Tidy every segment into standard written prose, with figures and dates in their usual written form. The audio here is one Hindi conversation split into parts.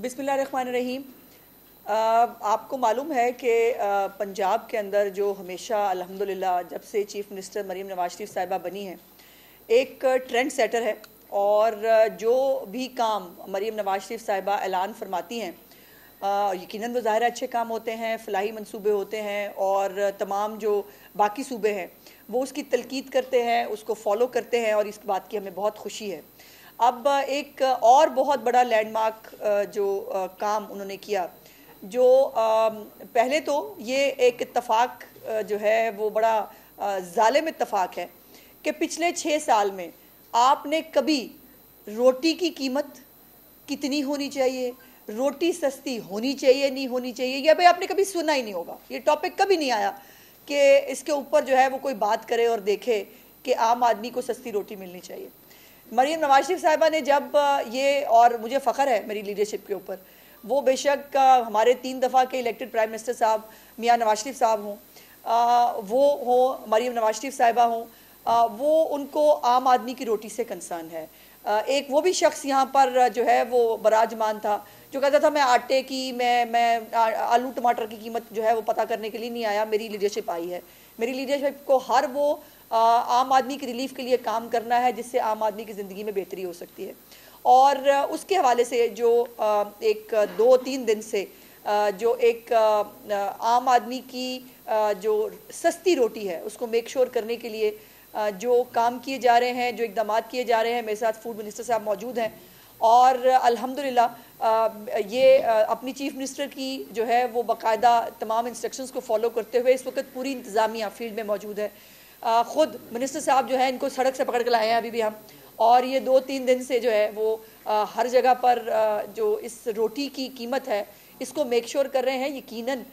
बिस्मिल्लाहिर्रहमानिर्रहीम। आपको मालूम है कि पंजाब के अंदर जो हमेशा अल्हम्दुलिल्लाह जब से चीफ़ मिनिस्टर मरीम नवाज शरीफ साहिबा बनी हैं, एक ट्रेंड सेटर है। और जो भी काम मरीम नवाज शरीफ साहिबा ऐलान फरमाती हैं, यकीनन वो ज़ाहिर अच्छे काम होते हैं, फ़लाही मंसूबे होते हैं, और तमाम जो बाकी सूबे हैं वो उसकी तलकीद करते हैं, उसको फॉलो करते हैं, और इस बात की हमें बहुत खुशी है। अब एक और बहुत बड़ा लैंडमार्क जो काम उन्होंने किया, जो पहले तो ये एक इत्तफाक जो है वो बड़ा जालिम इत्तफाक है कि पिछले 6 साल में आपने कभी रोटी की कीमत कितनी होनी चाहिए, रोटी सस्ती होनी चाहिए नहीं होनी चाहिए, या भाई आपने कभी सुना ही नहीं होगा, ये टॉपिक कभी नहीं आया कि इसके ऊपर जो है वो कोई बात करे और देखे कि आम आदमी को सस्ती रोटी मिलनी चाहिए। मरीम नवाज शरीफ साहिबा ने जब ये, और मुझे फ़ख्र है मेरी लीडरशिप के ऊपर, वो बेशक हमारे 3 दफ़ा के इलेक्टेड प्राइम मिनिस्टर साहब मियाँ नवाज शरीफ साहब हों, वो हो मरीम नवाज शरीफ साहिबा हों, वो उनको आम आदमी की रोटी से कंसर्न है। एक वो भी शख्स यहाँ पर जो है वो बराजमान था जो कहता था मैं आटे की, मैं आलू टमाटर की कीमत जो है वो पता करने के लिए नहीं आया, मेरी लीडरशिप आई है। मेरी लीडरशिप को हर वो आम आदमी की रिलीफ के लिए काम करना है जिससे आम आदमी की ज़िंदगी में बेहतरी हो सकती है। और उसके हवाले से जो एक 2-3 दिन से जो एक आम आदमी की जो सस्ती रोटी है उसको मेक श्योर करने के लिए जो काम किए जा रहे हैं, जो इक़दाम किए जा रहे हैं, मेरे साथ फूड मिनिस्टर साहब मौजूद हैं, और अल्हम्दुलिल्लाह ये अपनी चीफ मिनिस्टर की जो है वो बाकायदा तमाम इंस्ट्रक्शंस को फॉलो करते हुए इस वक्त पूरी इंतज़ामिया फील्ड में मौजूद है। ख़ुद मिनिस्टर साहब जो है इनको सड़क से पकड़ के लाए हैं अभी भी हम, और ये 2-3 दिन से जो है वो हर जगह पर जो इस रोटी की कीमत है इसको मेक श्योर कर रहे हैं। यकीनन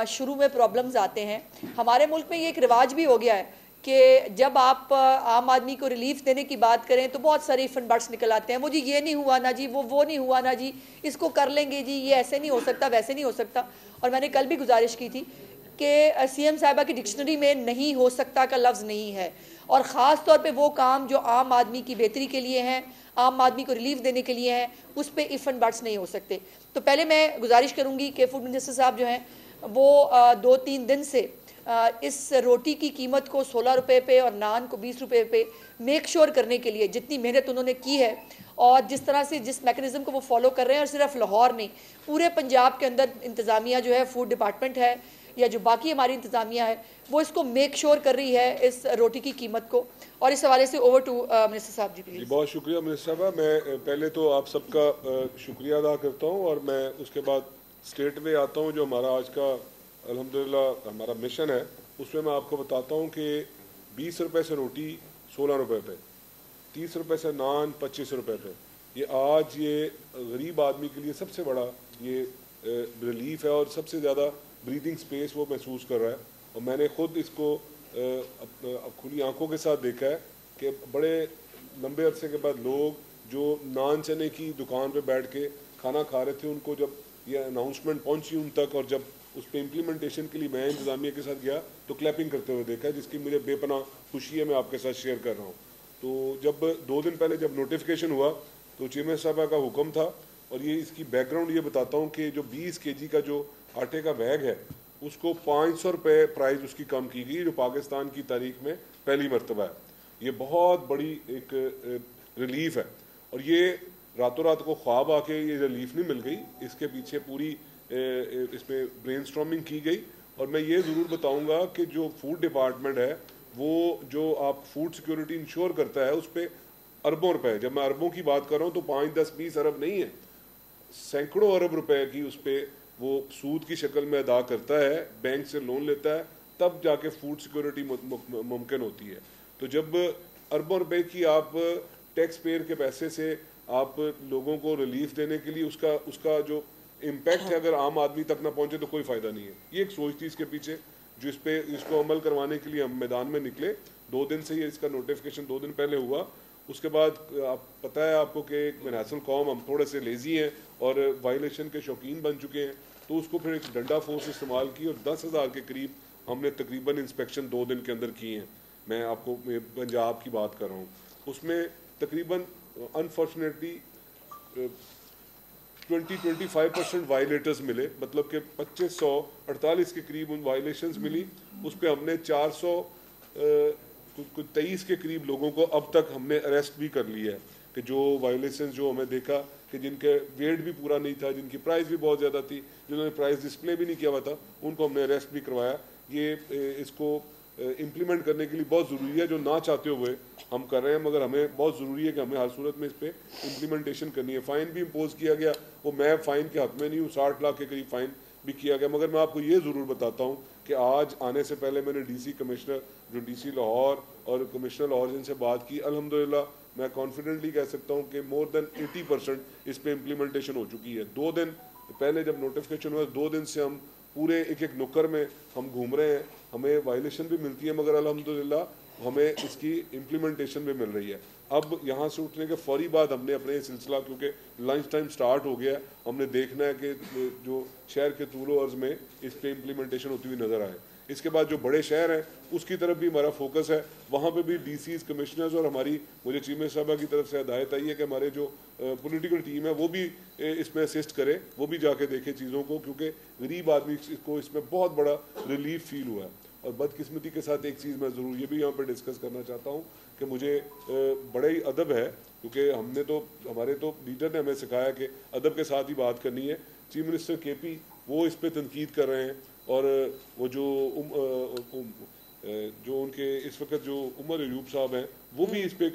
शुरू में प्रॉब्लम्स आते हैं, हमारे मुल्क में ये एक रिवाज भी हो गया है कि जब आप आम आदमी को रिलीफ देने की बात करें तो बहुत सारे इफ एंड बट्स निकल आते हैं, वो जी ये नहीं हुआ ना जी, वो नहीं हुआ ना जी, इसको कर लेंगे जी, ये ऐसे नहीं हो सकता, वैसे नहीं हो सकता। और मैंने कल भी गुजारिश की थी कि सीएम साहिबा की डिक्शनरी में नहीं हो सकता का लफ्ज़ नहीं है, और ख़ास तौर पे वो काम जो आम आदमी की बेहतरी के लिए हैं, आम आदमी को रिलीफ देने के लिए हैं, उस पर इफ एंड बट्स नहीं हो सकते। तो पहले मैं गुजारिश करूँगी कि फूड मिनिस्टर साहब जो हैं वो 2-3 दिन से इस रोटी की कीमत को 16 रुपये पे और नान को 20 रुपये पे मेक श्योर करने के लिए जितनी मेहनत उन्होंने की है और जिस तरह से जिस मैकेनिज़्म को वो फॉलो कर रहे हैं, और सिर्फ लाहौर नहीं पूरे पंजाब के अंदर इंतज़ामिया जो है, फूड डिपार्टमेंट है या जो बाकी हमारी इंतज़ामिया है, वो इसको मेक श्योर कर रही है इस रोटी की कीमत को। और इस हवाले से ओवर टू मिनिस्टर साहब जी प्लीज़। बहुत शुक्रिया मिनिस्टर साहब। मैं पहले तो आप सबका शुक्रिया अदा करता हूँ, और मैं उसके बाद स्टेट में आता हूँ जो हमारा आज का अल्हम्दुलिल्लाह हमारा मिशन है। उसमें मैं आपको बताता हूँ कि 20 रुपये से रोटी 16 रुपये पे, 30 रुपये से नान 25 रुपये पे, ये आज ये गरीब आदमी के लिए सबसे बड़ा ये रिलीफ है और सबसे ज़्यादा ब्रीदिंग स्पेस वो महसूस कर रहा है। और मैंने ख़ुद इसको खुली आंखों के साथ देखा है कि बड़े लंबे अरसे के बाद लोग जो नान चने की दुकान पे बैठ के खाना खा रहे थे, उनको जब ये अनाउंसमेंट पहुंची उन तक और जब उस पर इम्प्लीमेंटेशन के लिए मैं इंतज़ामिया के साथ गया तो क्लैपिंग करते हुए देखा है, जिसकी मुझे बेपनाह खुशी है, मैं आपके साथ शेयर कर रहा हूँ। तो जब 2 दिन पहले जब नोटिफिकेशन हुआ तो चीफ मिनिस्टर साहब का हुक्म था, और ये इसकी बैकग्राउंड ये बताता हूँ कि जो 20 kg का जो आटे का बैग है उसको 500 रुपये प्राइस उसकी कम की गई, जो पाकिस्तान की तारीख में पहली मरतबा है। ये बहुत बड़ी एक रिलीफ है, और ये रातों रात को ख्वाब आके ये रिलीफ नहीं मिल गई, इसके पीछे पूरी इसमें ब्रेनस्टॉर्मिंग की गई। और मैं ये ज़रूर बताऊंगा कि जो फूड डिपार्टमेंट है वो जो आप फूड सिक्योरिटी इंश्योर करता है उस पर अरबों रुपए, जब मैं अरबों की बात कर रहा हूँ तो 5, 10, 20 अरब नहीं है, सैकड़ों अरब रुपए की उस पर वो सूद की शक्ल में अदा करता है, बैंक से लोन लेता है, तब जाके फूड सिक्योरिटी मुमकिन होती है। तो जब अरबों रुपए की आप टैक्स पेयर के पैसे से आप लोगों को रिलीफ देने के लिए उसका जो इम्पैक्ट है अगर आम आदमी तक ना पहुंचे तो कोई फ़ायदा नहीं है। ये एक सोच थी इसके पीछे जो इसको अमल करवाने के लिए हम मैदान में निकले। 2 दिन से ये इसका नोटिफिकेशन 2 दिन पहले हुआ। उसके बाद आप पता है आपको कि नेशनल कौम हम थोड़े से लेजी हैं और वायलेशन के शौकीन बन चुके हैं, तो उसको फिर एक डंडा फोर्स इस्तेमाल की और 10,000 के करीब हमने तकरीबन इंस्पेक्शन 2 दिन के अंदर किए हैं। मैं आपको पंजाब की बात कर रहा हूँ, उसमें तकरीबन अनफॉर्चुनेटली 20-25% वायलेटर्स मिले, मतलब कि 2548 के करीब उन वायलेशंस मिली। उस पर हमने 423 के करीब लोगों को अब तक हमने अरेस्ट भी कर लिया है, कि जो वायलेशंस जो हमें देखा कि जिनके वेट भी पूरा नहीं था, जिनकी प्राइस भी बहुत ज़्यादा थी, जिन्होंने प्राइस डिस्प्ले भी नहीं किया हुआ था, उनको हमने अरेस्ट भी करवाया। ये इसको इम्प्लीमेंट करने के लिए बहुत ज़रूरी है, जो ना चाहते हुए हम कर रहे हैं, मगर हमें बहुत ज़रूरी है कि हमें हर सूरत में इस पर इम्प्लीमेंटेशन करनी है। फ़ाइन भी इम्पोज किया गया, वो मैं फ़ाइन के हक़ में नहीं हूँ, 60 लाख के करीब फ़ाइन भी किया गया। मगर मैं आपको ये ज़रूर बताता हूँ कि आज आने से पहले मैंने DC कमिश्नर, जो DC लाहौर और कमिश्नर लाहौर जिनसे बात की, अल्हम्दुलिल्लाह मैं कॉन्फिडेंटली कह सकता हूँ कि मोर देन 80% इस पर इम्प्लीमेंटेशन हो चुकी है। 2 दिन पहले जब नोटिफिकेशन हुआ, 2 दिन से हम पूरे एक नुक्कर में हम घूम रहे हैं। हमें वायलेशन भी मिलती है, मगर अल्हम्दुलिल्लाह हमें इसकी इम्प्लीमेंटेशन भी मिल रही है। अब यहाँ से उठने के फौरी बाद हमने अपने सिलसिला, क्योंकि लंच टाइम स्टार्ट हो गया, हमने देखना है कि जो शहर के तूलो अर्ज में इस पर इम्प्लीमेंटेशन होती हुई नज़र आए। इसके बाद जो बड़े शहर हैं उसकी तरफ भी हमारा फोकस है, वहाँ पे भी DCs, कमिश्नर्स और हमारी मुझे चीफ मिनिस्टर साहबा की तरफ से हिदायत आई है कि हमारे जो पॉलिटिकल टीम है वो भी इसमें असिस्ट करे, वो भी जाके देखे चीज़ों को, क्योंकि गरीब आदमी को इसमें बहुत बड़ा रिलीफ फील हुआ है। और बदकिस्मती के साथ एक चीज़ मैं ज़रूर ये भी यहाँ पर डिस्कस करना चाहता हूँ कि मुझे बड़ा ही अदब है, क्योंकि हमारे तो लीडर ने हमें सिखाया कि अदब के साथ ही बात करनी है। चीफ मिनिस्टर KP वो इस पर तनकीद कर रहे हैं, और वो जो उनके इस वक्त जो उमर अयूब साहब हैं वो भी इस पर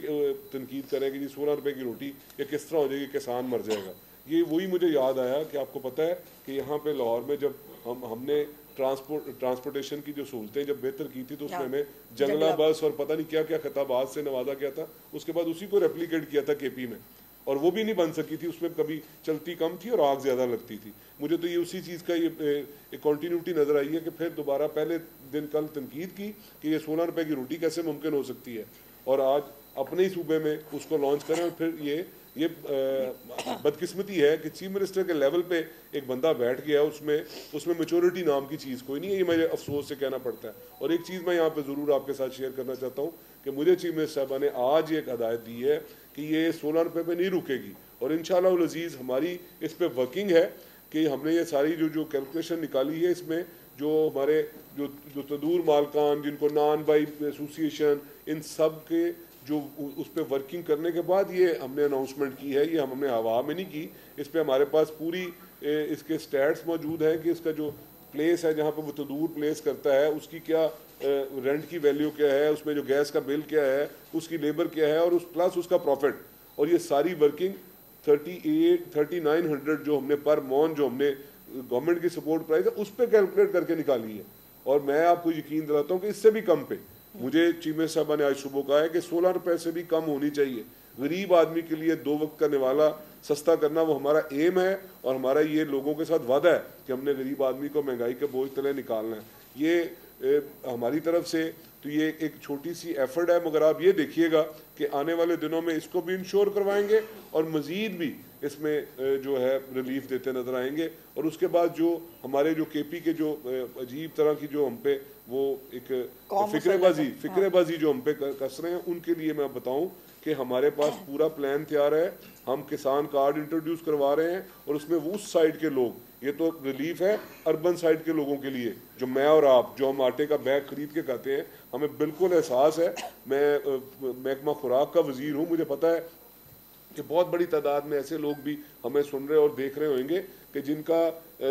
तनकीद कर रहे हैं कि जी 16 रुपए की रोटी ये किस तरह हो जाएगी, किसान मर जाएगा। ये वही मुझे याद आया कि आपको पता है कि यहाँ पे लाहौर में जब हमने ट्रांसपोर्टेशन की जो सहूलतें जब बेहतर की थी, तो उसमें हमें जंगला बस और पता नहीं क्या क्या खिताबात से नवाजा गया था। उसके बाद उसी को रेप्लिकेट किया था KP में, और वो भी नहीं बन सकी थी, उसमें कभी चलती कम थी और आग ज़्यादा लगती थी। मुझे तो ये उसी चीज़ का ये कॉन्टीन्यूटी नज़र आई है कि फिर दोबारा पहले दिन कल तनकीद की कि ये 16 रुपए की रोटी कैसे मुमकिन हो सकती है, और आज अपने ही सूबे में उसको लॉन्च करें। और फिर ये बदकिस्मती है कि चीफ मिनिस्टर के लेवल पे एक बंदा बैठ गया, उसमें मैच्योरिटी नाम की चीज़ कोई नहीं है, ये मुझे अफसोस से कहना पड़ता है। और एक चीज़ मैं यहाँ पे ज़रूर आपके साथ शेयर करना चाहता हूँ कि मुझे चीफ मिनिस्टर साहबा ने आज एक हदायत दी है कि ये 16 रुपये पे नहीं रुकेगी, और इंशाअल्लाह उल अज़ीज़ हमारी इस पर वर्किंग है कि हमने ये सारी जो कैलकुलेशन निकाली है, इसमें जो हमारे जो तंदूर मालकान, जिनको नान बाई एसोसिएशन, इन सब के जो उस पर वर्किंग करने के बाद ये हमने अनाउंसमेंट की है। ये हमने हवा में नहीं की, इस पर हमारे पास पूरी इसके स्टैट्स मौजूद हैं कि इसका जो प्लेस है जहाँ पर वो तंदूर प्लेस करता है, उसकी क्या रेंट की वैल्यू क्या है, उसमें जो गैस का बिल क्या है, उसकी लेबर क्या है, और प्लस उसका प्रॉफिट। और ये सारी वर्किंग 3900 जो हमने पर मॉन जो हमने गवर्नमेंट की सपोर्ट प्राइस है उस पर कैलकुलेट करके निकाली है। और मैं आपको यकीन दिलाता हूँ कि इससे भी कम पे मुझे चीफ मिनिस्टर साहब ने आज सुबह कहा है कि 16 रुपए से भी कम होनी चाहिए। गरीब आदमी के लिए 2 वक्त का निवाला सस्ता करना वो हमारा एम है, और हमारा ये लोगों के साथ वादा है कि हमने गरीब आदमी को महंगाई के बोझ तले निकालना है। ये हमारी तरफ से तो ये एक छोटी सी एफर्ट है, मगर आप ये देखिएगा कि आने वाले दिनों में इसको भी इंश्योर करवाएंगे और मज़ीद भी इसमें जो है रिलीफ देते नजर आएंगे। और उसके बाद जो हमारे जो KP के जो अजीब तरह की जो हम पे वो एक फिक्रेबाजी जो हम पे कस रहे हैं, उनके लिए मैं बताऊं कि हमारे पास पूरा प्लान तैयार है। हम किसान कार्ड इंट्रोड्यूस करवा रहे हैं, और उसमें उस साइड के लोग, ये तो रिलीफ है अर्बन साइड के लोगों के लिए, जो मैं और आप जो हम आटे का बैग खरीद के खाते हैं, हमें बिल्कुल एहसास है। मैं महकमा खुराक का वजीर हूँ, मुझे पता है कि बहुत बड़ी तादाद में ऐसे लोग भी हमें सुन रहे और देख रहे होंगे कि जिनका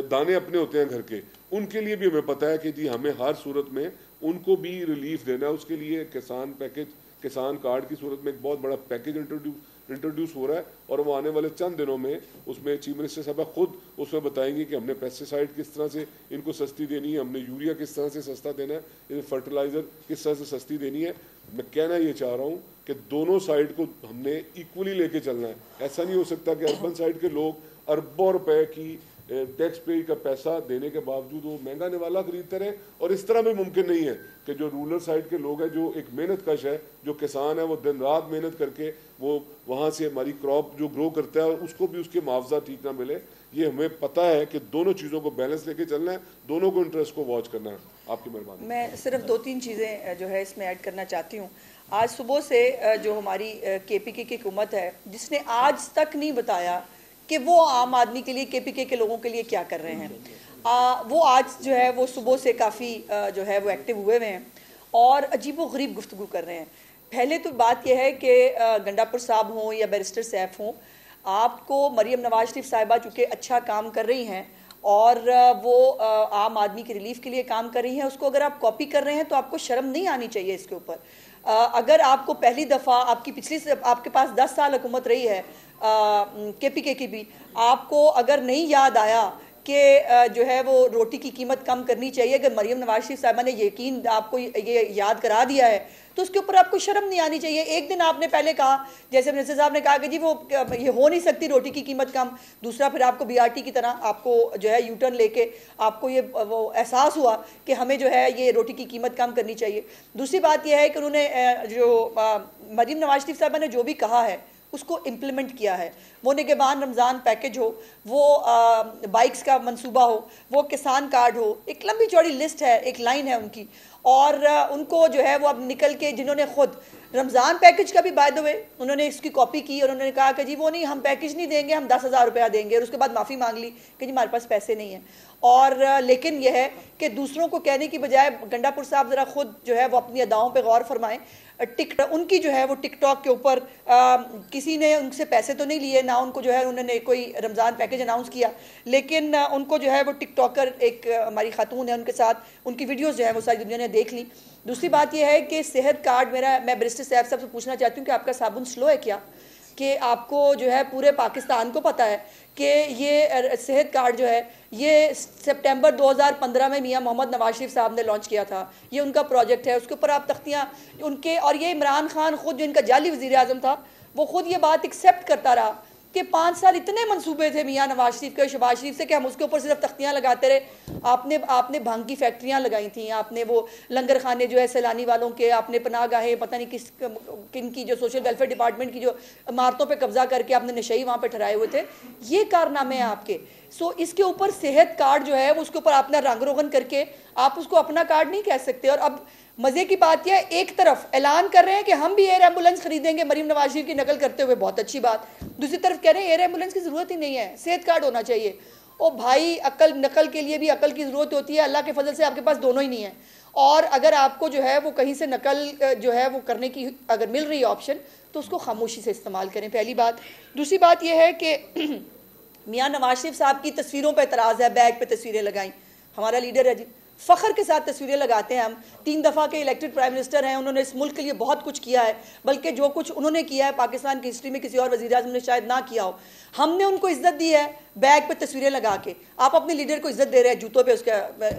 दाने अपने होते हैं घर के, उनके लिए भी हमें पता है कि जी हमें हर सूरत में उनको भी रिलीफ देना है। उसके लिए किसान पैकेज, किसान कार्ड की सूरत में एक बहुत बड़ा पैकेज इंट्रोड्यूस हो रहा है, और वो आने वाले चंद दिनों में उसमें चीफ मिनिस्टर साहब खुद उसमें बताएंगे कि हमने पेस्टिसाइड किस तरह से इनको सस्ती देनी है, हमने यूरिया किस तरह से सस्ता देना है, इन्हें फर्टिलाइज़र किस तरह से सस्ती देनी है। मैं कहना ये चाह रहा हूँ कि दोनों साइड को हमने इक्वली लेके चलना है। ऐसा नहीं हो सकता कि अर्बन साइड के लोग अरबों रुपए की टैक्स पे का पैसा देने के बावजूद वो महंगा निवाला खरीदते रहे, और इस तरह भी मुमकिन नहीं है कि जो रूरल साइड के लोग हैं, जो एक मेहनत कश है, जो किसान है, वो दिन रात मेहनत करके वो वहाँ से हमारी क्रॉप जो ग्रो करता है, और उसको भी उसके मुआवजा ठीक ना मिले। ये हमें पता है कि दोनों चीज़ों को बैलेंस लेके चलना है, दोनों को इंटरेस्ट को वॉच करना है। आपकी मेहरबानी। मैं सिर्फ 2-3 चीज़ें जो है इसमें ऐड करना चाहती हूँ। आज सुबह से जो हमारी KP की हुकूमत है, जिसने आज तक नहीं बताया कि वो आम आदमी के लिए, KPK के लोगों के लिए क्या कर रहे हैं। वो आज जो है वो सुबह से काफ़ी जो है वो एक्टिव हुए हुए हैं और अजीब व गरीब गुफ्तगू कर रहे हैं। पहले तो बात यह है कि गंडापुर साहब हों या बैरिस्टर सैफ हों, आपको मरीम नवाज शरीफ साहिबा चूँकि अच्छा काम कर रही हैं और वो आम आदमी की रिलीफ के लिए काम कर रही हैं, उसको अगर आप कॉपी कर रहे हैं तो आपको शर्म नहीं आनी चाहिए इसके ऊपर। अगर आपको पहली दफ़ा आपके पास 10 साल हुकूमत रही है KPK की भी, आपको अगर नहीं याद आया कि जो है वो रोटी की कीमत कम करनी चाहिए, अगर मरीम नवाज शरीफ साहिबा ने यकीन आपको ये याद करा दिया है तो उसके ऊपर आपको शर्म नहीं आनी चाहिए। एक दिन आपने पहले कहा, जैसे मिनिस्टर साहब ने कहा कि जी वो ये हो नहीं सकती रोटी की कीमत कम, दूसरा फिर आपको BRT की तरह आपको जो है यूटर्न लेके आपको ये वो एहसास हुआ कि हमें जो है ये रोटी की कीमत कम करनी चाहिए। दूसरी बात यह है कि उन्होंने जो मरीम नवाज शरीफ साहिबा ने जो भी कहा है उसको इम्प्लीमेंट किया है। वो निगहबान रमज़ान पैकेज हो, वो बाइक्स का मंसूबा हो, वो किसान कार्ड हो, एक लंबी चौड़ी लिस्ट है, एक लाइन है उनकी। और उनको जो है वो अब निकल के, जिन्होंने खुद रमज़ान पैकेज का भी बाय द वे उन्होंने इसकी कॉपी की और उन्होंने कहा कि जी वो नहीं, हम पैकेज नहीं देंगे, हम 10,000 रुपया देंगे, और उसके बाद माफ़ी मांग ली कि जी हमारे पास पैसे नहीं हैं। और लेकिन यह है कि दूसरों को कहने की बजाय गंडापुर साहब ज़रा खुद जो है वो अपनी अदाओं पर गौर फरमाएं। उनकी जो है वो टिकटॉक के ऊपर किसी ने उनसे पैसे तो नहीं लिए, ना उनको जो है उन्होंने कोई रमज़ान पैकेज अनाउंस किया, लेकिन उनको जो है वो टिकटॉकर एक हमारी खातून है, उनके साथ उनकी वीडियोस जो है वो सारी दुनिया ने देख ली। दूसरी बात यह है कि सेहत कार्ड मैं बैरिस्टर साहब से पूछना चाहती हूँ कि आपका साबुन स्लो है क्या, कि आपको जो है पूरे पाकिस्तान को पता है कि ये सेहत कार्ड जो है ये सितंबर 2015 में मियां मोहम्मद नवाज शरीफ साहब ने लॉन्च किया था, ये उनका प्रोजेक्ट है, उसके ऊपर आप तख्तियाँ उनके, और ये इमरान खान खुद जो इनका जाली वज़ीर आज़म था वो खुद ये बात एक्सेप्ट करता रहा कि 5 साल इतने मंसूबे थे मियां नवाज शरीफ के, शहबाज शरीफ से, कि हम उसके ऊपर सिर्फ तख्तियाँ लगाते रहे। आपने भांग की फैक्ट्रियाँ लगाई थी, आपने वो लंगर खाने जो है सैलानी वालों के, आपने पनाह गाहें पता नहीं किन की जो सोशल वेलफेयर डिपार्टमेंट की जो इमारतों पे कब्जा करके आपने नशई वहाँ पे ठहराए हुए थे, ये कारनामे हैं आपके। सो इसके ऊपर सेहत कार्ड जो है वो उसके ऊपर आपने रंग रोगन करके आप उसको अपना कार्ड नहीं कह सकते। और अब मजे की बात यह, एक तरफ ऐलान कर रहे हैं कि हम भी एयर एम्बुलेंस खरीदेंगे मरीम नवाज शरीफ की नकल करते हुए, बहुत अच्छी बात, दूसरी तरफ कह रहे हैं एयर एम्बुलेंस की जरूरत ही नहीं है, सेहत कार्ड होना चाहिए। ओ भाई, अकल नकल के लिए भी अकल की जरूरत होती है, अल्लाह के फजल से आपके पास दोनों ही नहीं है। और अगर आपको जो है वो कहीं से नकल जो है वो करने की अगर मिल रही है ऑप्शन, तो उसको खामोशी से इस्तेमाल करें, पहली बात। दूसरी बात यह है कि मियाँ नवाज शरीफ साहब की तस्वीरों पर एतराज़ है, बैग पे तस्वीरें लगाई, हमारा लीडर है जी, फ़ख्र के साथ तस्वीरें लगाते हैं हम, 3 दफ़ा के इलेक्टेड प्राइम मिनिस्टर हैं, उन्होंने इस मुल्क के लिए बहुत कुछ किया है, बल्कि जो कुछ उन्होंने किया है पाकिस्तान की हिस्ट्री में किसी और वज़ीर आज़म ने शायद ना किया हो। हमने उनको इज्जत दी है बैग पे तस्वीरें लगा के, आप अपने लीडर को इज्जत दे रहे हैं जूतों पे उसका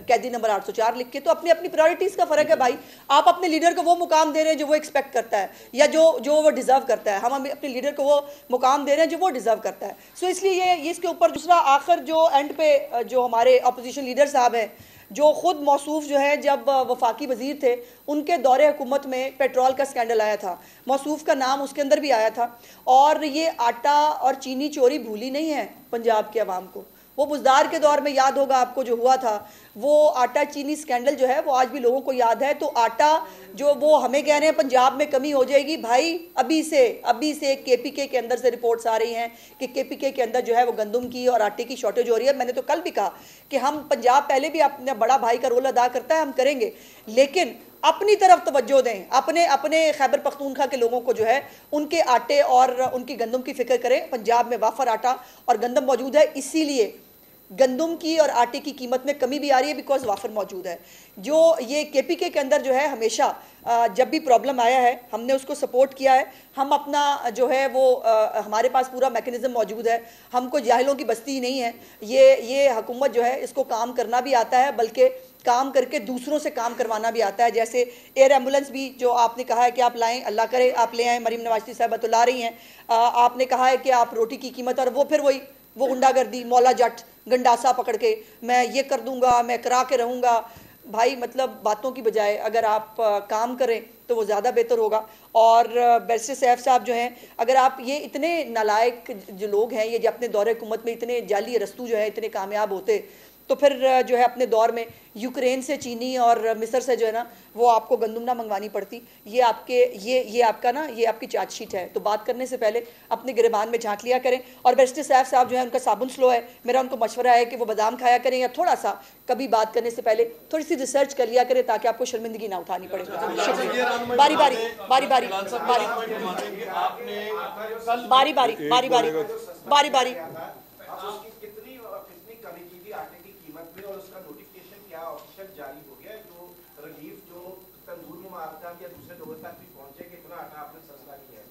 कैदी नंबर 804 लिख के। तो अपनी अपनी प्रायोरिटीज़ का फ़र्क है भाई, आप अपने लीडर को वो मुकाम दे रहे हैं जो वो एक्सपेक्ट करता है या जो वो डिज़र्व करता है, हम अपने लीडर को वो मुकाम दे रहे हैं जो वो डिज़र्व करता है। सो इसलिए ये इसके ऊपर दूसरा आखिर जो एंड पे जो हमारे अपोजिशन लीडर साहब हैं, जो खुद मौसूफ जो है जब वफाकी वजीर थे, उनके दौरे हुकूमत में पेट्रोल का स्कैंडल आया था, मौसूफ का नाम उसके अंदर भी आया था। और ये आटा और चीनी चोरी भूली नहीं है पंजाब के अवाम को। वो बुज़दार के दौर में याद होगा आपको जो हुआ था, वो आटा चीनी स्कैंडल जो है वो आज भी लोगों को याद है। तो आटा जो वो हमें कह रहे हैं पंजाब में कमी हो जाएगी, भाई अभी से KPK के अंदर से रिपोर्ट्स आ रही हैं कि KPK के अंदर जो है वो गंदम की और आटे की शॉर्टेज हो रही है। मैंने तो कल भी कहा कि हम पंजाब पहले भी अपने बड़ा भाई का रोल अदा करता है, हम करेंगे, लेकिन अपनी तरफ तवज्जो दें, अपने खैबर पख्तूनख्वा के लोगों को जो है उनके आटे और उनकी गंदम की फिक्र करें। पंजाब में वाफर आटा और गंदम मौजूद है, इसीलिए गंदम की और आटे की कीमत में कमी भी आ रही है, बिकॉज वाफर मौजूद है। जो ये KPK के अंदर जो है हमेशा जब भी प्रॉब्लम आया है हमने उसको सपोर्ट किया है। हम अपना जो है वो हमारे पास पूरा मैकेनिज्म मौजूद है, हमको जाहिलों की बस्ती ही नहीं है। ये हुकूमत जो है इसको काम करना भी आता है, बल्कि काम करके दूसरों से काम करवाना भी आता है। जैसे एयर एम्बुलेंस भी जो आपने कहा है कि आप लाएं, अल्लाह करे आप ले आएँ, मरीम नवाज शरीफ साहबा तो ला रही हैं। आपने कहा है कि आप रोटी की कीमत, और वो फिर वो गुंडागर्दी, मौला जट गंडासा पकड़ के मैं ये कर दूंगा, मैं करा के रहूँगा। भाई मतलब बातों की बजाय अगर आप काम करें तो वो ज़्यादा बेहतर होगा। और बैरिस्टर सैफ साहब जो हैं, अगर आप ये इतने नालायक जो लोग हैं, ये जो अपने दौरे हुकूमत में इतने जाली रस्तू जो है इतने कामयाब होते, तो फिर जो है अपने दौर में यूक्रेन से चीनी और मिस्र से जो है ना वो आपको गंदम ना मंगवानी पड़ती। ये आपके ये आपका ना ये आपकी चार्जशीट है। तो बात करने से पहले अपने गिरबान में झांक लिया करें। और बैरिस्टर साहब जो है उनका साबुन स्लो है, मेरा उनको मशवरा है कि वो बादाम खाया करें या थोड़ा सा कभी बात करने से पहले थोड़ी सी रिसर्च कर लिया करें ताकि आपको शर्मिंदगी ना उठानी पड़े। शुक्रिया। बारी बारी बारी बारी बारी बारी बारी बारी बारी बारी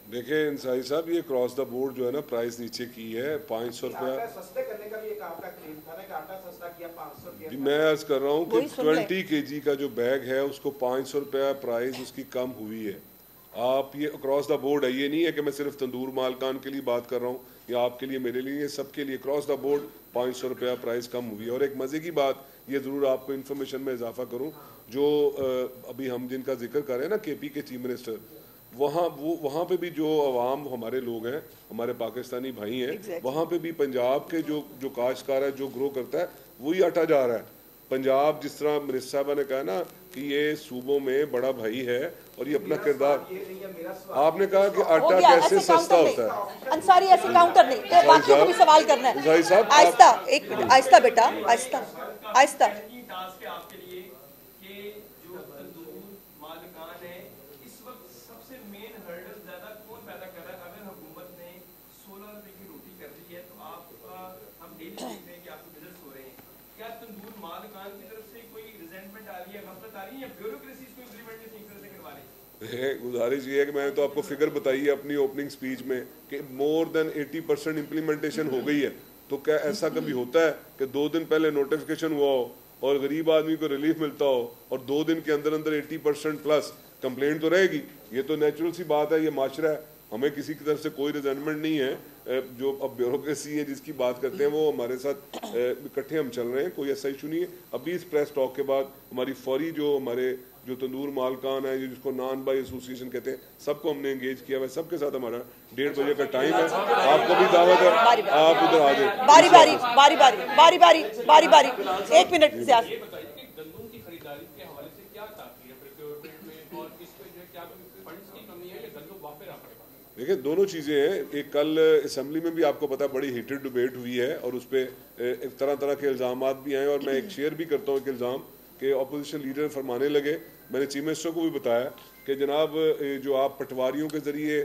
देखिए इंसाई साहब, ये क्रॉस द बोर्ड जो है ना प्राइस नीचे की है 500 रुपया। सस्ते करने का भी एक आपका क्लेम था ना कि आटा सस्ता किया 500 रुपया। मैं अर्ज कर रहा हूँ कि 20 kg का जो बैग है उसको 500 रुपया प्राइस उसकी कम हुई है। आप ये क्रॉस द बोर्ड है, ये नहीं है कि मैं सिर्फ तंदूर मालकान के लिए बात कर रहा हूँ या आपके लिए मेरे लिए, सबके लिए क्रॉस द बोर्ड 500 रुपया प्राइस कम हुई है। और एक मज़े की बात ये ज़रूर आपको इन्फॉर्मेशन में इजाफा करूँ, जो अभी हम जिनका जिक्र कर रहे हैं ना KP के चीफ मिनिस्टर, वहाँ पे भी जो अवाम हमारे लोग हैं, हमारे पाकिस्तानी भाई हैं, वहाँ पे भी पंजाब के जो काश्तकार है जो ग्रो करता है वही आटा जा रहा है। पंजाब जिस तरह मिनिस्टर साहबा ने कहा ना कि ये सूबों में बड़ा भाई है और ये अपना किरदार, आपने कहा कि आटा कैसे सस्ता होता है। अंसारी ऐसे काउंटर नहीं, तो बाकियों को भी सवाल करना है। आहिस्ता, एक मिनट, आहिस्ता बेटा, आहिस्ता आहिस्ता। गुजारिश ये है कि मैंने तो आपको फिगर बताई है अपनी ओपनिंग स्पीच में कि मोर देन 80% इम्प्लीमेंटेशन हो गई है। तो क्या ऐसा कभी होता है कि 2 दिन पहले नोटिफिकेशन हुआ हो और गरीब आदमी को रिलीफ मिलता हो और 2 दिन के अंदर अंदर 80% प्लस कंप्लेंट तो रहेगी। ये तो नेचुरल सी बात है, ये माशरा है, हमें किसी की तरफ से कोई रिजेंटमेंट नहीं है। जो अब ब्यूरोक्रेसी है जिसकी बात करते हैं वो हमारे साथ इकट्ठे हम चल रहे हैं, कोई ऐसा इशू नहीं है। अभी इस प्रेस टॉक के बाद हमारी फौरी जो तंदूर मालकान है, जिसको नॉन बाई एसोसिएशन कहते हैं, सबको हमने एंगेज किया हुआ है। सबके साथ हमारा 1:30 बजे का टाइम है, आपको भी दावत है, आप इधर आ जाए। बारी बारी बारी बारी बारी बारी बारी बारी 1 मिनट से देखिए दोनों चीज़ें हैं। एक कल असम्बली में भी आपको पता बड़ी हीटेड डिबेट हुई है और उस पर तरह तरह के इल्ज़ाम भी आए और मैं एक शेयर भी करता हूँ एक इल्ज़ाम कि अपोजिशन लीडर फरमाने लगे, मैंने चीफ मिनिस्टर को भी बताया कि जनाब जो आप पटवारियों के ज़रिए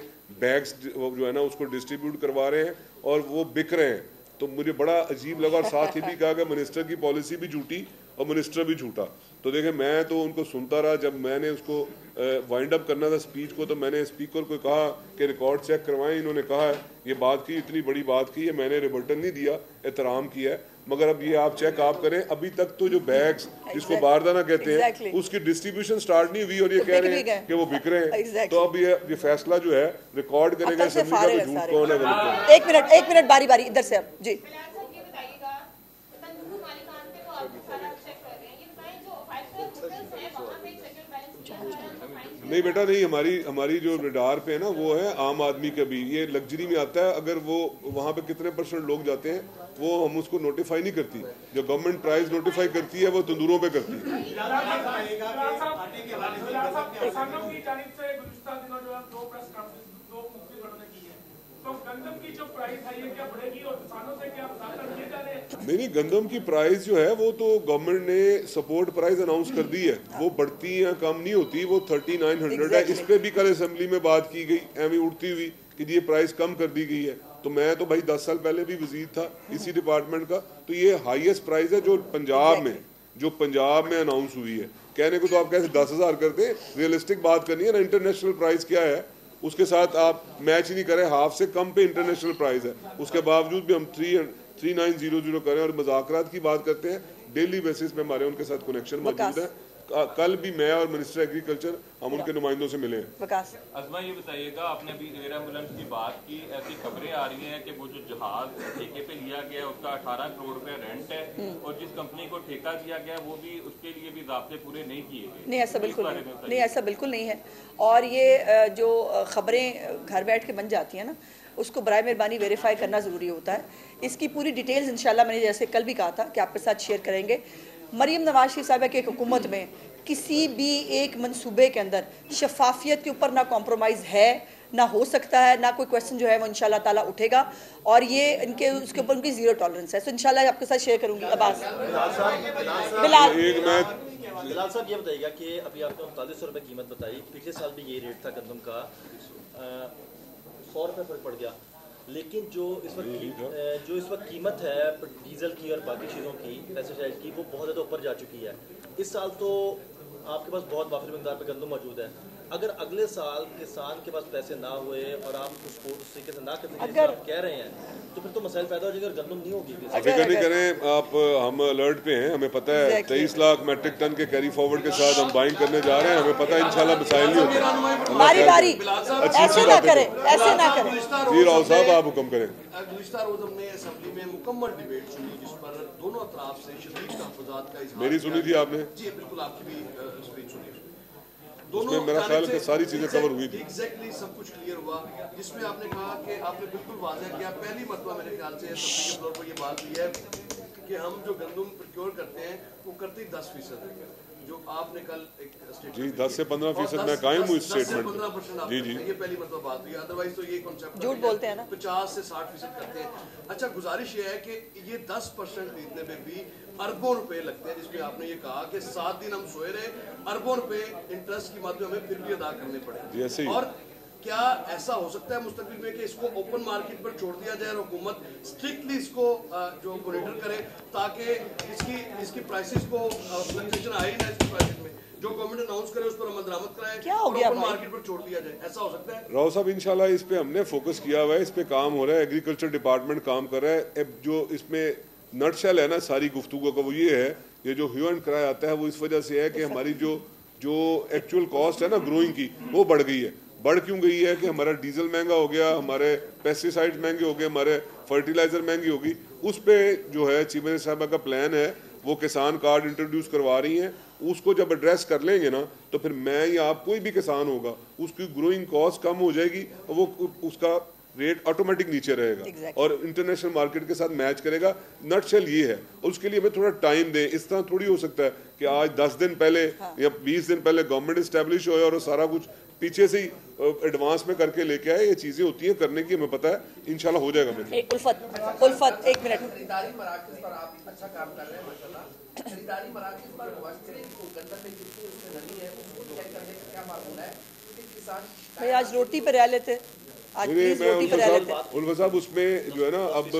बैग्स जो है ना उसको डिस्ट्रीब्यूट करवा रहे हैं और वो बिक रहे हैं, तो मुझे बड़ा अजीब लगा। और साथ ही भी कहा कि मिनिस्टर की पॉलिसी भी झूठी और मिनिस्टर भी झूठा। तो देखें, मैं तो उनको सुनता रहा। जब मैंने उसको वाइंड अप करना था स्पीच को, तो मैंने स्पीकर को कहा कि रिकॉर्ड चेक करवाएं। इन्होंने कहा है ये बात की, इतनी बड़ी बात की है, मैंने रिबर्टन नहीं दिया, एहतराम किया है। मगर अब ये आप चेक आप करें, अभी तक तो जो बैग्स जिसको बारदाना कहते हैं उसकी डिस्ट्रीब्यूशन स्टार्ट नहीं हुई और ये कह रहे हैं कि वो बिक रहे हैं। तो अब ये फैसला जो है रिकॉर्ड करेगा असेंबली का, झूठ कौन है गलत कौन है। 1 मिनट बारी बारी इधर से अब जी। नहीं बेटा नहीं, हमारी जो रडार पे है ना वो है आम आदमी का भी, ये लग्जरी में आता है। अगर वो वहाँ पे कितने % लोग जाते हैं वो हम उसको नोटिफाई नहीं करती। जो गवर्नमेंट प्राइस नोटिफाई करती है वो तंदूरों पे करती है। नहीं, गंदम की प्राइस जो है वो तो गवर्नमेंट ने सपोर्ट प्राइस अनाउंस कर दी है, वो बढ़ती या कम नहीं होती, वो 3900 है। इस पे भी कल असेंबली में बात की गई एवं उठती हुई कि ये प्राइस कम कर दी गई है। तो मैं तो भाई 10 साल पहले भी वजीर था इसी डिपार्टमेंट का। तो ये हाईएस्ट प्राइस है जो पंजाब में अनाउंस हुई है। कहने को तो आप कैसे 10,000 करते हैं, रियलिस्टिक बात करनी है ना। इंटरनेशनल प्राइस क्या है उसके साथ आप मैच ही नहीं करें, हाफ से कम पे इंटरनेशनल प्राइस है, उसके बावजूद भी हम 3900 करें और मुज़ाकरात की बात करते हैं। डेली बेसिस पे हमारे उनके साथ कनेक्शन मौजूद है। कल भी मैं और मिनिस्टर एग्रीकल्चर हम उनके नुमाइंदों से मिले हैं। अज़मा ये बताइएगा, आपने भी एयर एम्बुलेंस की बात की, ऐसी खबरें आ रही हैं कि वो जो जहाज ठेके पे लिया गया उसका 18 करोड़ रुपए रेंट है और जिस कंपनी को ठेका दिया गया वो भी उसके लिए भी ज़ाब्ते पूरे नहीं किए गए। नहीं, ऐसा बिल्कुल नहीं, ऐसा बिल्कुल नहीं है। और ये जो खबरें घर बैठ के बन जाती हैं ना, उसको बराए मेहरबानी वेरीफाई करना ज़रूरी होता है। इसकी पूरी डिटेल्स इंशाल्लाह मैंने जैसे कल भी कहा था कि आपके साथ शेयर करेंगे। मरीम नवाज शरीफ साहिबा की हुकूमत में किसी भी एक मंसूबे के अंदर शफाफियत के ऊपर ना कॉम्प्रोमाइज़ है, ना हो सकता है, ना कोई क्वेश्चन जो है वो इंशाल्लाह ताला उठेगा, और ये इनके उसके ऊपर उनकी ज़ीरो टॉलरेंस है। तो इंशाल्लाह आपके साथ शेयर करूँगी। अब्बास बिलाल साहब ये बताइएगा कि अभी आपने 3900 रुपये कीमत बताई, पिछले साल भी ये रेट था गंदम का, 100 रुपये फर्क पड़ गया, लेकिन जो इस वक्त कीमत है डीजल की और बाकी चीज़ों की, पेस्टिसाइड की, वो बहुत ज़्यादा ऊपर जा चुकी है। इस साल तो आपके पास बहुत वाफिर मिकदार पे गंदम मौजूद है। अगर अगले साल किसान के पास पैसे ना हुए और आप उसको उस तरीके से ना करने के लिए आप कह रहे हैं, तो फिर तो मसाइल पैदा हो जाएगा और गंदम नहीं होगी। फिक्र नहीं करें आप, हम अलर्ट पे हैं, हमें पता है 23 लाख मेट्रिक टन के कैरी फॉरवर्ड के साथ हम बाइंग करने जा रहे हैं, हमें पता है इंशाल्लाह मसाइल नहीं होंगे। बारी बारी ऐसे ना करें, ऐसे ना करें। जी राव साहब आप हुक्म करें। गुज़िश्ता रोज़ हमने असेंबली में मुकम्मल डिबेट सुनी जिस पर दोनों अतराफ से शदीद तहफ़्फ़ुज़ात का इज़हार। मेरी सुनी थी आपने? जी बिल्कुल, आपकी भी स्पीच सुनी। दोनों मेरा ख्याल है सारी चीजें कवर हुई थी। एग्जैक्टली सब कुछ क्लियर हुआ, जिसमें आपने कहा कि आपने बिल्कुल वाज़ेह किया, पहली मरतबा मेरे ख्याल से सब्सिडी के तौर पर ये बात की है कि हम जो गंदम प्रोक्योर करते हैं वो करते ही 10% है, जो आपने कल एक स्टेटमेंट जी 10 से 15% मैं कायम हूँ इस स्टेटमेंट में। 15% जी जी, ये पहली मतलब बात हुई, अदरवाइज तो ये कॉन्सेप्ट झूठ बोलते हैं ना, 50 से 60% करते हैं। अच्छा, गुजारिश ये है कि ये 10% खरीदने में भी अरबों रुपए लगते हैं, जिसमें आपने ये कहा कि 7 दिन हम सोए रहे, अरबों रुपए इंटरेस्ट की माध्यम हमें फिर भी अदा करने पड़े। और क्या ऐसा हो सकता है मुस्तकबिल में कि इसको ओपन मार्केट पर छोड़ दिया जाए और हुकूमत स्ट्रिक्टली इसको जो मॉनिटर करे, ताकि इसकी प्राइसेस को फ्लक्चुएशन आए ना इसकी प्राइसेस में, जो गवर्नमेंट अनाउंस करे उस पर अमल दरामद कराए, क्या हो गया ओपन मार्केट पर छोड़ दिया जाए, ऐसा हो सकता है? राव साहब इंशाल्लाह इस पे हमने फोकस किया हुआ है, इस पे काम हो रहा है, एग्रीकल्चर डिपार्टमेंट काम कर रहा है। जो इसमें नटशेल है ना सारी गुफ्तगू का, वो ये है, ये जो ह्यू एंड क्राई आता है वो इस वजह से है कि हमारी जो एक्चुअल कॉस्ट है ना ग्रोइंग की, वो बढ़ गई है। बढ़ क्यों गई है कि हमारा डीजल महंगा हो गया, हमारे पेस्टिसाइड महंगे हो गए, हमारे फर्टिलाइजर महंगी होगी। उस पे जो है चीफ मिनिस्टर साहबा का प्लान है, वो किसान कार्ड इंट्रोड्यूस करवा रही हैं, उसको जब एड्रेस कर लेंगे ना तो फिर मैं या आप कोई भी किसान होगा उसकी ग्रोइंग कॉस्ट कम हो जाएगी और वो उसका रेट ऑटोमेटिक नीचे रहेगा और इंटरनेशनल मार्केट के साथ मैच करेगा। नटशेल ये है, और उसके लिए हमें थोड़ा टाइम दें। इस तरह थोड़ी हो सकता है कि आज 10 दिन पहले या 20 दिन पहले गवर्नमेंट इस्टेब्लिश हो और सारा कुछ पीछे से ही एडवांस में करके लेके आए। ये चीजें होती हैं करने की, हमें पता है, इंशाल्लाह हो जाएगा। उल्फत 1 मिनट। खरीदारी मराकज़ पर आप अच्छा काम कर रहे हैं माशाल्लाह। खरीदारी मराकज़ पर वास्तविक गंदम में कितनी उसमें नमी है उसको चेक करने का क्या मामूल है कि किसान भाई आज रोटी पे रह लेते, आज प्लीज रोटी पे रह लेते। उल्फा साहब उसमें जो है ना अब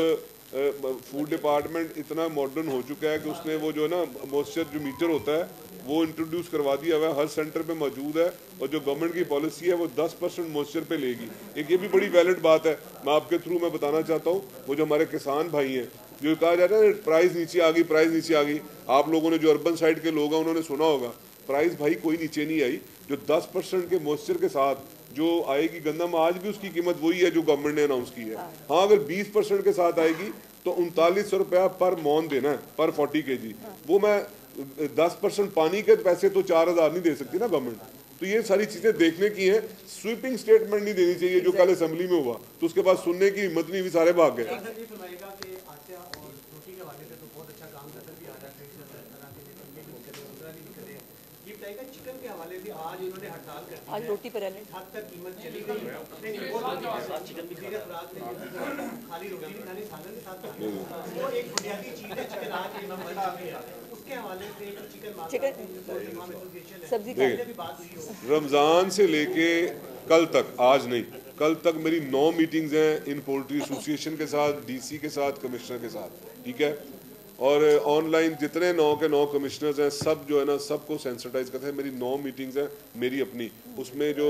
फूड डिपार्टमेंट इतना मॉडर्न हो चुका है कि उसने वो जो है ना मॉइस्चर जो मीटर होता है वो इंट्रोड्यूस करवा दिया हुआ है, हर सेंटर पे मौजूद है। और जो गवर्नमेंट की पॉलिसी है वो 10% मॉइस्चर पे लेगी। एक ये भी बड़ी वैलिड बात है, मैं आपके थ्रू मैं बताना चाहता हूँ। वो जो हमारे किसान भाई हैं, जो कहा जाता है प्राइस नीचे आ गई, प्राइस नीचे आ गई, आप लोगों ने जो अर्बन साइड के लोग हैं उन्होंने सुना होगा, प्राइस भाई कोई नीचे नहीं आई। जो 10% के मॉइस्चर के साथ जो आएगी गंदम, आज भी उसकी कीमत वही है जो गवर्नमेंट ने अनाउंस की है। हाँ, अगर 20% के साथ आएगी तो 3900 रुपया पर मौन देना है पर 40 kg। वो मैं 10% पानी के पैसे तो 4000 नहीं दे सकती ना गवर्नमेंट। तो ये सारी चीजें देखने की हैं। स्वीपिंग स्टेटमेंट नहीं देनी चाहिए जो कल असेंबली में हुआ, तो उसके बाद सुनने की हिम्मत नहीं हुई, सारे भाग गए। चिकन के हवाले से आज उन्होंने हड़ताल कर दी, आज रोटी पे रहने हद तक कीमत चली गई। चिकन भी खाली रोटी नहीं खानी, सालन के साथ वो एक बुनियादी चीज है। चिकन आज उसके हवाले से चिकन सब्जी की बात हुई हो। रमजान से लेके कल तक, आज नहीं कल तक मेरी 9 मीटिंग्स हैं इन पोल्ट्री एसोसिएशन के साथ, डीसी के साथ, कमिश्नर के साथ, ठीक है। और ऑनलाइन जितने 9 के 9 कमिश्नर्स हैं सब जो है ना सबको सेंसिटाइज करते हैं। मेरी 9 मीटिंग्स हैं मेरी अपनी, उसमें जो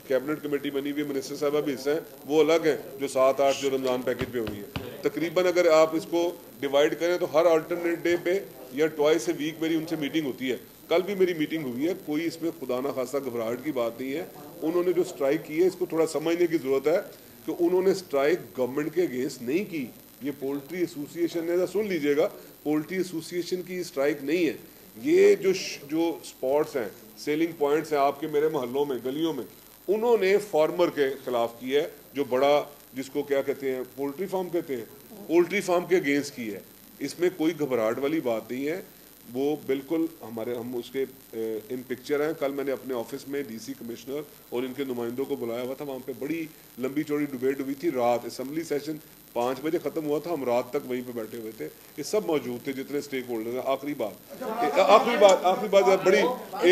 कैबिनेट कमेटी बनी हुई है, मिनिस्टर साहबा भी हिस्सा हैं, वो अलग हैं जो 7-8 जो रमज़ान पैकेज पे हुई है। तकरीबन अगर आप इसको डिवाइड करें तो हर अल्टरनेट डे पे या ट्वाइस ए वीक मेरी उनसे मीटिंग होती है। कल भी मेरी मीटिंग हुई है, कोई इसमें खुदा ना खासा घबराहट की बात नहीं है। उन्होंने जो स्ट्राइक की है इसको थोड़ा समझने की ज़रूरत है कि उन्होंने स्ट्राइक गवर्नमेंट के अगेंस्ट नहीं की। ये पोल्ट्री एसोसिएशन ने, सुन लीजिएगा, पोल्ट्री एसोसिएशन की स्ट्राइक नहीं है। ये जो स्पॉट्स हैं, सेलिंग पॉइंट्स हैं आपके मेरे मोहल्लों में, गलियों में, उन्होंने फार्मर के खिलाफ की है जो बड़ा जिसको क्या कहते हैं पोल्ट्री फार्म कहते हैं, पोल्ट्री फार्म के अगेंस्ट की है। इसमें कोई घबराहट वाली बात नहीं है, वो बिल्कुल हम उसके इन पिक्चर हैं। कल मैंने अपने ऑफिस में डीसी कमिश्नर और इनके नुमाइंदों को बुलाया हुआ था, वहाँ पे बड़ी लंबी चौड़ी डिबेट हुई थी। रात असेंबली सेशन 5 बजे ख़त्म हुआ था, हम रात तक वहीं पे बैठे हुए थे। ये सब मौजूद थे जितने स्टेक होल्डर हैं। आखिरी बात बड़ी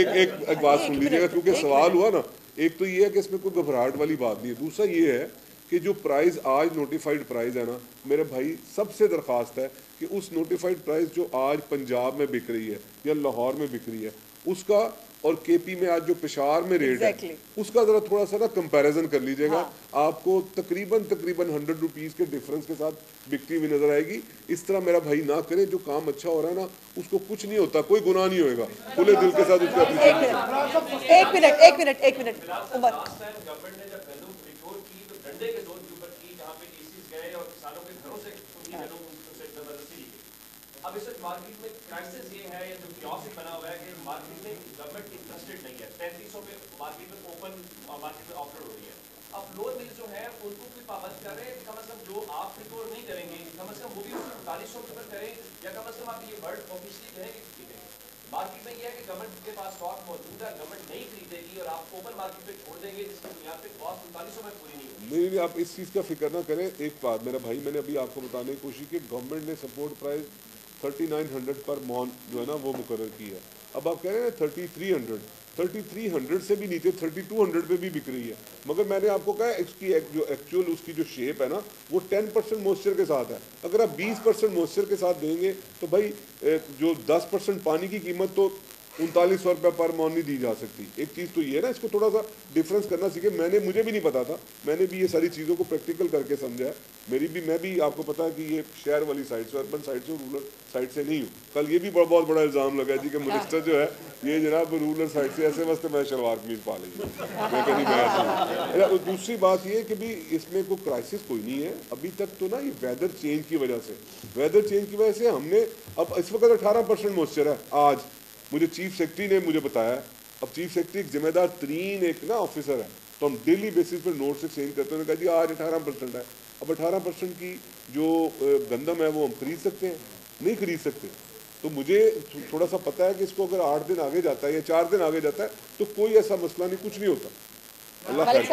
एक बात सुन लीजिएगा, क्योंकि सवाल हुआ ना, एक तो ये है कि इसमें कोई घबराहट वाली बात नहीं है। दूसरा ये है कि जो प्राइस आज नोटिफाइड प्राइस है ना, मेरे भाई सबसे दरख्वास्त है कि उस नोटिफाइड प्राइस जो आज पंजाब में बिक रही है या लाहौर में बिक रही है उसका, और केपी में आज जो पेशावर में रेट है उसका जरा थोड़ा सा ना कंपैरिजन कर लीजिएगा। आपको तकरीबन 100 रुपीस के डिफरेंस के साथ बिकती हुई नजर आएगी। इस तरह मेरा भाई ना करें, जो काम अच्छा हो रहा है ना उसको कुछ नहीं होता, कोई गुनाह नहीं होएगा, खुले दिल के साथ उसका एक मिनट उमर, अब इस मार्केट में क्राइसिस ये है, या जो क्योस बना हुआ है कि मार्केट में गवर्नमेंट इंटरेस्टेड नहीं है। 3300 पे मार्केट में ओपन मार्केट में ऑफर हो रही है। अब फ्लोर मिल जो है उनको भी पाबंद कर रहे हैं, कम से कम जो आप फ्लोर नहीं करेंगे कम से कम वो भी 4500 पर करें, या कम से कम आप ये वर्ड ऑफिशियली कहें कि खरीदेंगे। मार्केट में ये है कि गवर्नमेंट के पास स्टॉक मौजूद है, गवर्नमेंट नहीं खरीदेगी और आप ओपन मार्केट पे छोड़ देंगे, जिसकी बुनियाद पे कॉस्ट 4500 में पूरी नहीं होगी। नहीं, आप इस चीज़ का फिक्र ना करें। एक बात मेरा भाई, मैंने अभी आपको बताने की कोशिश की, गवर्नमेंट ने सपोर्ट प्राइस 3900 पर मॉन जो है ना वो मुकर्रर की है। अब आप कह रहे हैं 3300 से भी नीचे 3200 पे भी बिक रही है, मगर मैंने आपको कहा इसकी जो एक्चुअल उसकी जो शेप है ना वो 10% मॉइस्चर के साथ है। अगर आप 20% मॉइस्चर के साथ देंगे तो भाई जो 10% पानी की कीमत तो 3900 रुपये पर मॉन नहीं दी जा सकती। एक चीज़ तो ये है ना, इसको थोड़ा सा डिफरेंस करना सीखे। मुझे भी नहीं पता था, मैंने भी ये सारी चीज़ों को प्रैक्टिकल करके समझा है। मैं भी आपको पता है कि ये शहर वाली साइड से, अर्बन साइड से, रूरल साइड से नहीं हूँ। कल ये भी बहुत बड़ा इल्ज़ाम लगा जी कि मिनिस्टर जो है ये जनाब रूरल साइड से, ऐसे वास्ते मैं शलवार कमीज पा लेंगे, मैं कहीं मैं ऐसा। दूसरी बात ये कि भी इसमें कोई क्राइसिस कोई नहीं है अभी तक तो ना, ये वेदर चेंज की वजह से हमने अब इस वक्त 18% मॉइस्चर है। आज मुझे चीफ सेक्रेटरी ने मुझे बताया, अब चीफ सेक्रेटरी एक जिम्मेदार तरीन एक ना ऑफिसर है, तो हम डेली बेसिस पर नोट्स एक्सचेंज करते हैं। कहा जी आज 18% है, अब 18% की जो गंदम है वो हम खरीद सकते हैं? नहीं खरीद सकते। तो मुझे थोड़ा सा पता है कि इसको अगर 8 दिन आगे जाता है या 4 दिन आगे जाता है तो कोई ऐसा मसला नहीं, कुछ नहीं होता। अल्लाह खैर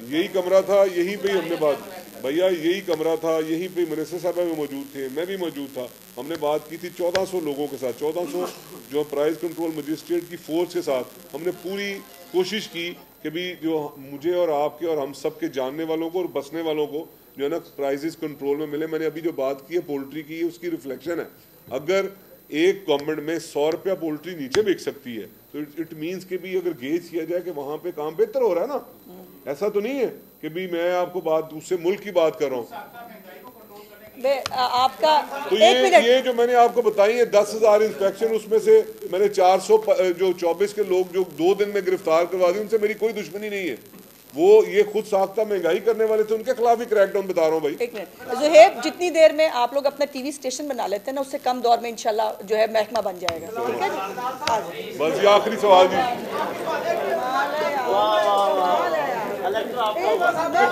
यही कमरा था, यहीं पे ही हमने बात, भैया यही कमरा था, यहीं पे मिनिस्टर साहब भी मौजूद थे, मैं भी मौजूद था। हमने बात की थी 1400 लोगों के साथ, 1400 जो प्राइस कंट्रोल मजिस्ट्रेट की फोर्स के साथ हमने पूरी कोशिश की कि भी जो मुझे और आपके और हम सब के जानने वालों को और बसने वालों को जो है ना प्राइसेस कंट्रोल में मिले। मैंने अभी जो बात की है पोल्ट्री की, उसकी रिफ्लेक्शन है। अगर एक गवर्नमेंट में 100 रुपया पोल्ट्री नीचे बिक सकती है तो इट मीन्स कि भी अगर गेज किया जाए कि वहाँ पे काम बेहतर हो रहा है ना। ऐसा तो नहीं है कि भी मैं आपको बात दूसरे मुल्क की बात कर रहा हूँ। आपका तो ये जो मैंने आपको बताई है 10,000 इंस्पेक्शन, उसमें से मैंने 400 जो 24 के लोग जो 2 दिन में गिरफ्तार करवा दी, उनसे मेरी कोई दुश्मनी नहीं है। वो ये खुद साख्ता महंगाई करने वाले थे, उनके खिलाफ ही क्रैकडाउन बता रहा हूँ भाई। एक मिनट ज़ुहैब, जितनी देर में आप लोग अपना टीवी स्टेशन बना लेते हैं ना, उससे कम दौर में इंशाल्लाह जो है महकमा बन जाएगा। ठीक है जी, बस ये आखिरी सवाल जी।